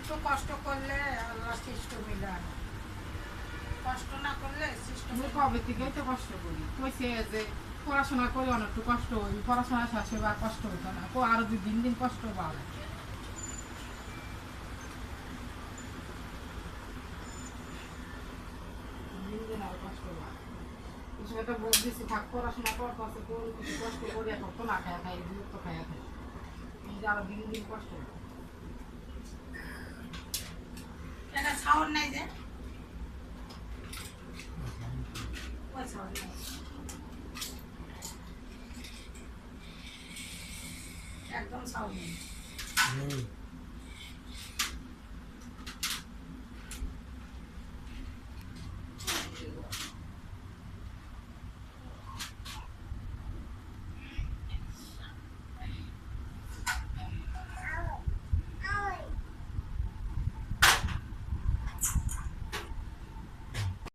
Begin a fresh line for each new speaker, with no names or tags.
একটু কষ্ট করলে আল্লাহ সৃষ্ট মিলে আনে। কষ্ট না করলে সৃষ্ট
আমি কবে থেকেই তো কষ্ট করি, কইছে যে পড়াশোনা করে অনেকটু কষ্ট হই, পড়াশোনা শেষ হবে আর কষ্ট হইতো না, আরো দিন দিন কষ্ট পাবে। দিন দিন আরো কষ্ট পাবে। এই সময়টা বলতেছি থাক পড়াশোনা করতে আছে, কিছু কষ্ট করে এখন তো না খায়া খাই, বিরক্ত খায়া খাই, আরো দিন দিন কষ্ট হবে।
এটা ছাউন নাই যে, ওই ছাউন নাই, একদম ছাউন নেই।